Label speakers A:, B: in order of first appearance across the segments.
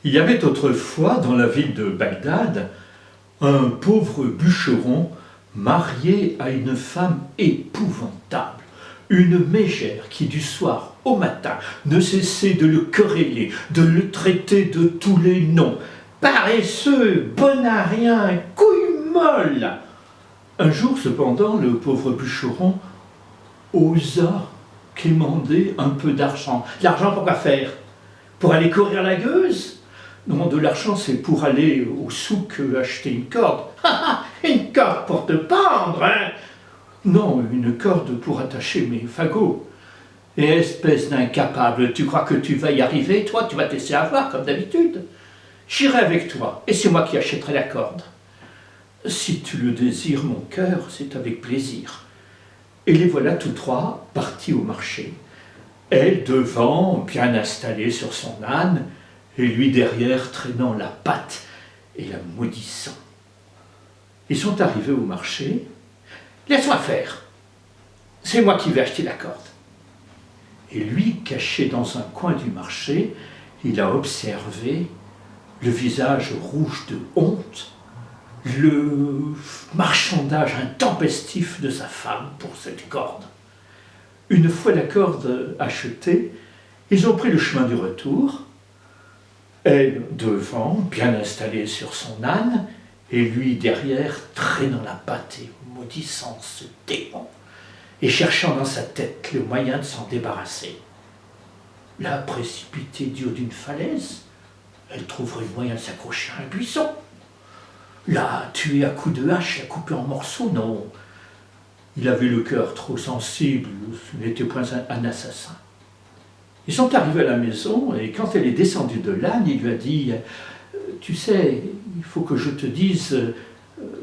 A: Il y avait autrefois dans la ville de Bagdad un pauvre bûcheron marié à une femme épouvantable, une mégère qui du soir au matin ne cessait de le quereller, de le traiter de tous les noms. Paresseux, bonarien, couille molle. Un jour cependant, le pauvre bûcheron osa quémander un peu d'argent. L'argent pour quoi faire? Pour aller courir la gueuse? Non, de l'argent, c'est pour aller au souk acheter une corde. Une corde pour te pendre, hein? Non, une corde pour attacher mes fagots. Et espèce d'incapable, tu crois que tu vas y arriver? Toi, tu vas te laisser avoir, comme d'habitude. J'irai avec toi, et c'est moi qui achèterai la corde. Si tu le désires, mon cœur, c'est avec plaisir. Et les voilà tous trois partis au marché. Elle devant, bien installée sur son âne, et lui derrière traînant la patte et la maudissant. Ils sont arrivés au marché. Laisse-moi faire. C'est moi qui vais acheter la corde. Et lui, caché dans un coin du marché, il a observé le visage rouge de honte, le marchandage intempestif de sa femme pour cette corde. Une fois la corde achetée, ils ont pris le chemin du retour, elle devant, bien installée sur son âne, et lui derrière, traînant la patte et maudissant ce démon, et cherchant dans sa tête le moyen de s'en débarrasser. Là, précipitée du haut d'une falaise, elle trouverait le moyen de s'accrocher à un buisson. Là, tué à coups de hache, la couper en morceaux, non. Il avait le cœur trop sensible, ce n'était point un assassin. Ils sont arrivés à la maison, et quand elle est descendue de l'âne, il lui a dit « Tu sais, il faut que je te dise,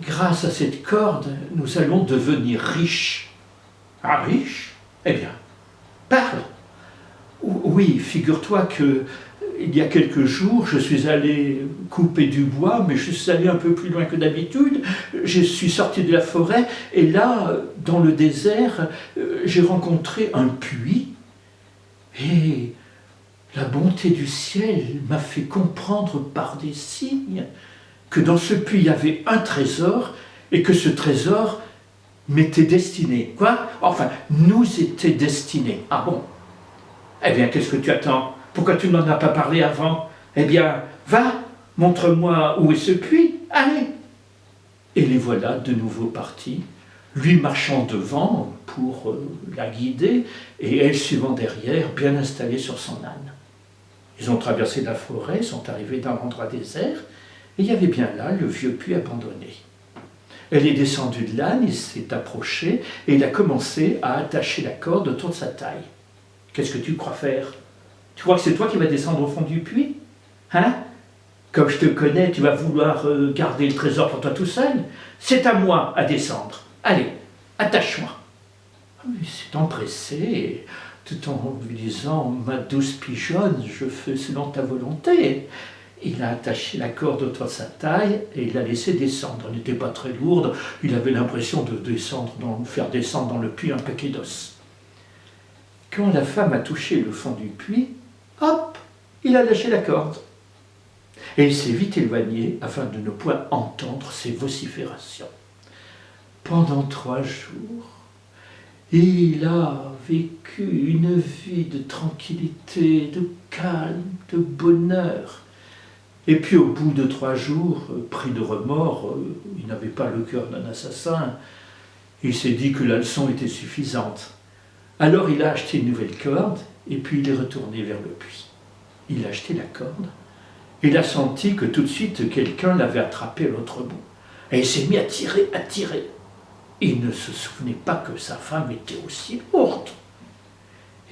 A: grâce à cette corde, nous allons devenir riches. » « Ah, riches? Eh bien, parle. » Oui, figure-toi que il y a quelques jours, je suis allé couper du bois, mais je suis allé un peu plus loin que d'habitude. Je suis sorti de la forêt, et là, dans le désert, j'ai rencontré un puits. Et la bonté du ciel m'a fait comprendre par des signes que dans ce puits, il y avait un trésor, et que ce trésor m'était destiné. Quoi? Enfin, nous était destiné. Ah bon? Eh bien, qu'est-ce que tu attends? Pourquoi tu ne m'en as pas parlé avant? Eh bien, va, montre-moi où est ce puits. Allez. Et les voilà de nouveau partis, lui marchant devant pour la guider, et elle suivant derrière, bien installée sur son âne. Ils ont traversé la forêt, sont arrivés dans l'endroit désert, et il y avait bien là le vieux puits abandonné. Elle est descendue de l'âne, il s'est approché, et il a commencé à attacher la corde autour de sa taille. Qu'est-ce que tu crois faire? Tu crois que c'est toi qui vas descendre au fond du puits? Hein? Comme je te connais, tu vas vouloir garder le trésor pour toi tout seul? C'est à moi à descendre. Allez, attache-moi. Il s'est empressé, tout en lui disant « Ma douce pigeonne, je fais selon ta volonté ». Il a attaché la corde autour de sa taille et il l'a laissé descendre. Elle n'était pas très lourde, il avait l'impression de faire descendre dans le puits un paquet d'os. Quand la femme a touché le fond du puits, hop, il a lâché la corde. Et il s'est vite éloigné afin de ne point entendre ses vociférations. Pendant 3 jours, il a vécu une vie de tranquillité, de calme, de bonheur. Et puis au bout de 3 jours, pris de remords, il n'avait pas le cœur d'un assassin, il s'est dit que la leçon était suffisante. Alors il a acheté une nouvelle corde, et puis il est retourné vers le puits. Il a acheté la corde, et il a senti que tout de suite quelqu'un l'avait attrapé à l'autre bout. Et il s'est mis à tirer, à tirer. Il ne se souvenait pas que sa femme était aussi lourde.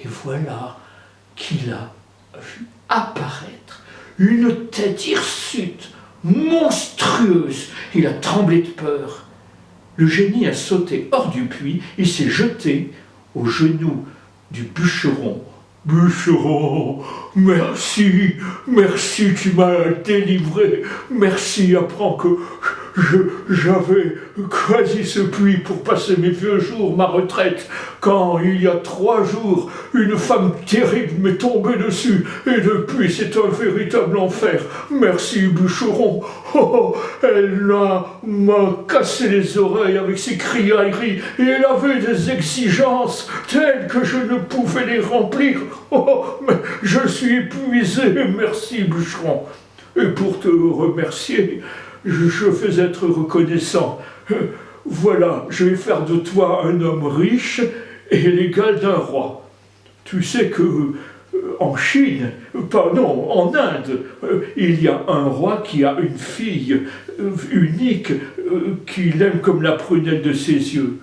A: Et voilà qu'il a vu apparaître une tête hirsute, monstrueuse. Il a tremblé de peur. Le génie a sauté hors du puits, il s'est jeté aux genoux du bûcheron. « Bûcheron, merci, merci, tu m'as délivré, merci, apprends que J'avais choisi ce puits pour passer mes vieux jours, ma retraite, quand, il y a 3 jours, une femme terrible m'est tombée dessus, et depuis c'est un véritable enfer. Merci, bûcheron. Oh, elle m'a cassé les oreilles avec ses criailleries, et elle avait des exigences telles que je ne pouvais les remplir. Oh, mais je suis épuisé, merci, bûcheron. Et pour te remercier, je vais être reconnaissant. Voilà, je vais faire de toi un homme riche et l'égal d'un roi. Tu sais que en Chine, pardon, en Inde, il y a un roi qui a une fille unique qu'il aime comme la prunelle de ses yeux.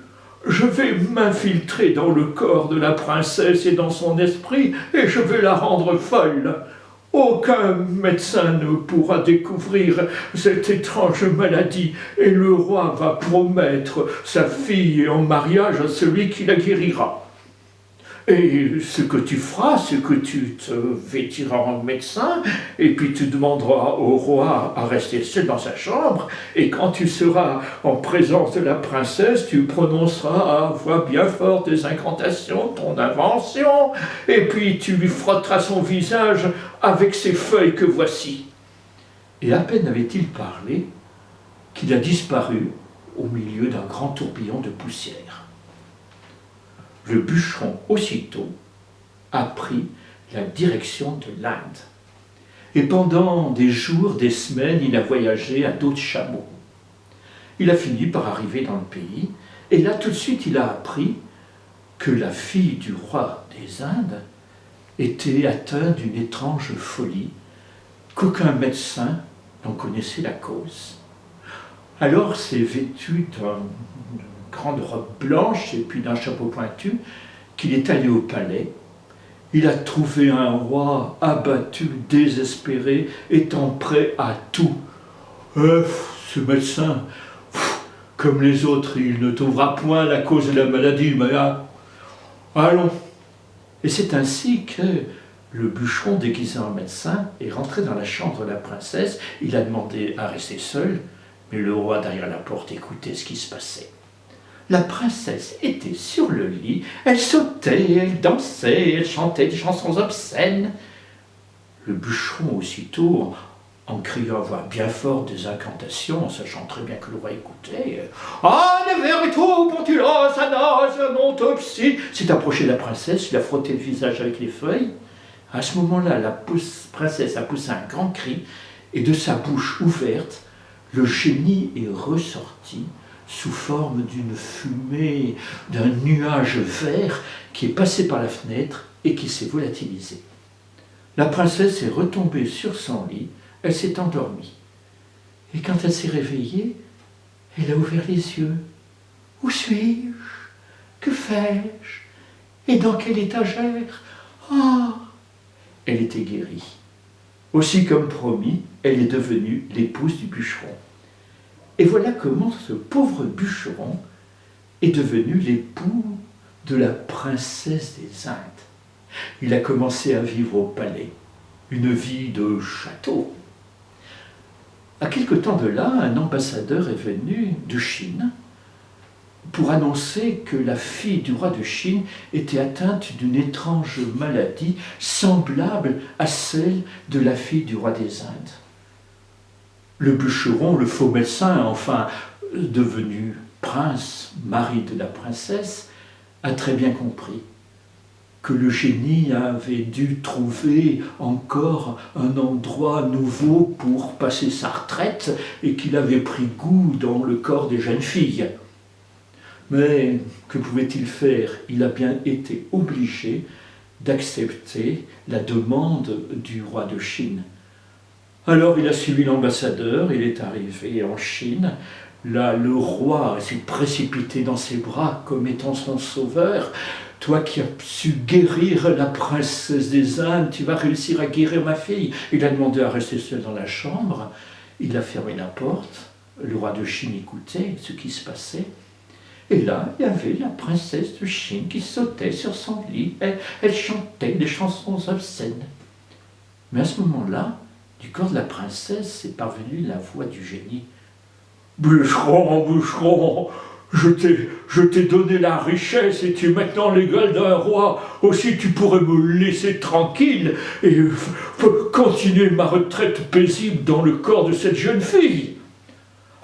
A: Je vais m'infiltrer dans le corps de la princesse et dans son esprit, et je vais la rendre folle. Aucun médecin ne pourra découvrir cette étrange maladie, et le roi va promettre sa fille en mariage à celui qui la guérira. Et ce que tu feras, c'est que tu te vêtiras en médecin, et puis tu demanderas au roi à rester seul dans sa chambre, et quand tu seras en présence de la princesse, tu prononceras à voix bien forte des incantations de ton invention, et puis tu lui frotteras son visage avec ces feuilles que voici. Et à peine avait-il parlé qu'il a disparu au milieu d'un grand tourbillon de poussière. Le bûcheron, aussitôt, a pris la direction de l'Inde. Et pendant des jours, des semaines, il a voyagé à dos de chameau. Il a fini par arriver dans le pays, et là, tout de suite, il a appris que la fille du roi des Indes était atteinte d'une étrange folie, qu'aucun médecin n'en connaissait la cause. Alors, c'est vêtu d'une grande robe blanche et puis d'un chapeau pointu qu'il est allé au palais. Il a trouvé un roi abattu, désespéré, étant prêt à tout. Ce médecin, comme les autres, il ne trouvera point la cause de la maladie, mais allons. Et c'est ainsi que le bûcheron, déguisé en médecin, est rentré dans la chambre de la princesse. Il a demandé à rester seul, mais le roi, derrière la porte, écoutait ce qui se passait. La princesse était sur le lit, elle sautait, elle dansait, elle chantait des chansons obscènes. Le bûcheron, aussitôt, en criant à voix bien forte des incantations, en sachant très bien que le roi écoutait, « Ah, never et tout, pontulos, anas, mon autopsie !» s'est approché de la princesse, il a frotté le visage avec les feuilles. À ce moment-là, la princesse a poussé un grand cri, et de sa bouche ouverte, le génie est ressorti sous forme d'une fumée, d'un nuage vert qui est passé par la fenêtre et qui s'est volatilisé. La princesse est retombée sur son lit, elle s'est endormie. Et quand elle s'est réveillée, elle a ouvert les yeux. Où suis-je? Que fais-je? Et dans quelle étagère? Ah! Elle était guérie. Aussi, comme promis, elle est devenue l'épouse du bûcheron. Et voilà comment ce pauvre bûcheron est devenu l'époux de la princesse des Indes. Il a commencé à vivre au palais, une vie de château. À quelque temps de là, un ambassadeur est venu de Chine pour annoncer que la fille du roi de Chine était atteinte d'une étrange maladie semblable à celle de la fille du roi des Indes. Le bûcheron, le faux médecin, enfin devenu prince, mari de la princesse, a très bien compris que le génie avait dû trouver encore un endroit nouveau pour passer sa retraite et qu'il avait pris goût dans le corps des jeunes filles. Mais que pouvait-il faire? Il a bien été obligé d'accepter la demande du roi de Chine. Alors il a suivi l'ambassadeur, il est arrivé en Chine. Là, le roi s'est précipité dans ses bras comme étant son sauveur. Toi qui as su guérir la princesse des Indes, tu vas réussir à guérir ma fille. Il a demandé à rester seul dans la chambre. Il a fermé la porte. Le roi de Chine écoutait ce qui se passait. Et là, il y avait la princesse de Chine qui sautait sur son lit. Elle chantait des chansons obscènes. Mais à ce moment-là, du corps de la princesse est parvenue la voix du génie. Bûcheron, bûcheron, je t'ai donné la richesse et tu es maintenant l'égal d'un roi. Aussi tu pourrais me laisser tranquille et continuer ma retraite paisible dans le corps de cette jeune fille.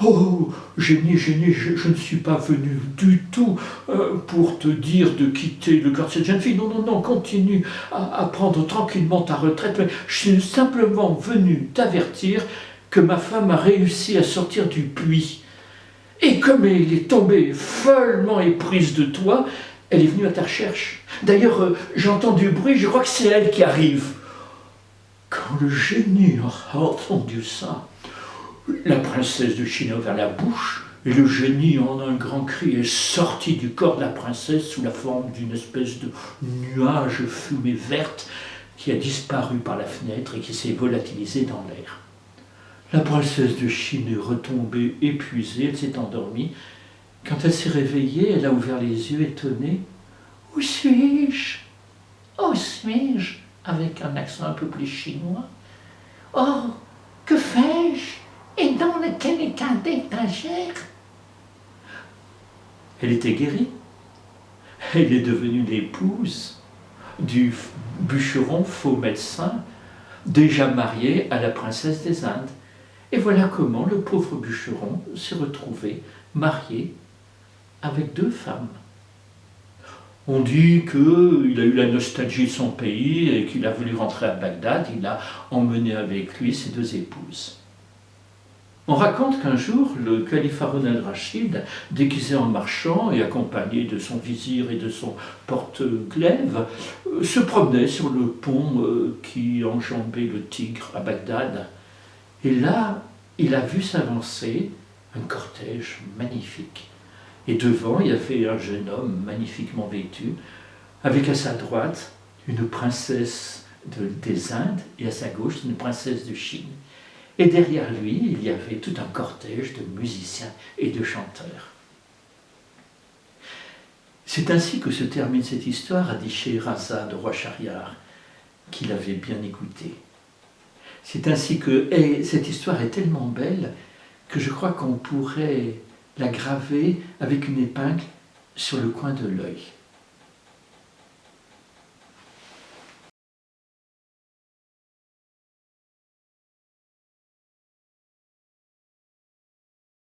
A: Oh, génie, génie, je ne suis pas venu du tout pour te dire de quitter le corps de cette jeune fille. Non, non, non, continue à prendre tranquillement ta retraite. Mais je suis simplement venu t'avertir que ma femme a réussi à sortir du puits. Et comme elle est tombée follement éprise de toi, elle est venue à ta recherche. D'ailleurs, j'entends du bruit, je crois que c'est elle qui arrive. Quand le génie a entendu ça, la princesse de Chine a ouvert la bouche, et le génie, en un grand cri, est sorti du corps de la princesse sous la forme d'une espèce de nuage fumée verte qui a disparu par la fenêtre et qui s'est volatilisé dans l'air. La princesse de Chine est retombée épuisée, elle s'est endormie. Quand elle s'est réveillée, elle a ouvert les yeux étonnée. « Où suis-je ? Où suis-je » avec un accent un peu plus chinois. « Oh, que fais-je ? Et dans quel état d'étagère ?» Elle était guérie. Elle est devenue l'épouse du bûcheron faux médecin, déjà marié à la princesse des Indes. Et voilà comment le pauvre bûcheron s'est retrouvé marié avec 2 femmes. On dit qu'il a eu la nostalgie de son pays et qu'il a voulu rentrer à Bagdad. Il a emmené avec lui ses 2 épouses. On raconte qu'un jour, le calife Haroun al-Rachid, déguisé en marchand et accompagné de son vizir et de son porte-glaive, se promenait sur le pont qui enjambait le Tigre à Bagdad. Et là, il a vu s'avancer un cortège magnifique. Et devant, il y avait un jeune homme magnifiquement vêtu, avec à sa droite une princesse des Indes et à sa gauche une princesse de Chine. Et derrière lui, il y avait tout un cortège de musiciens et de chanteurs. C'est ainsi que se termine cette histoire, a dit Scheherazade au roi Schahriar, qui l'avait bien écoutée. C'est ainsi que cette histoire est tellement belle que je crois qu'on pourrait la graver avec une épingle sur le coin de l'œil.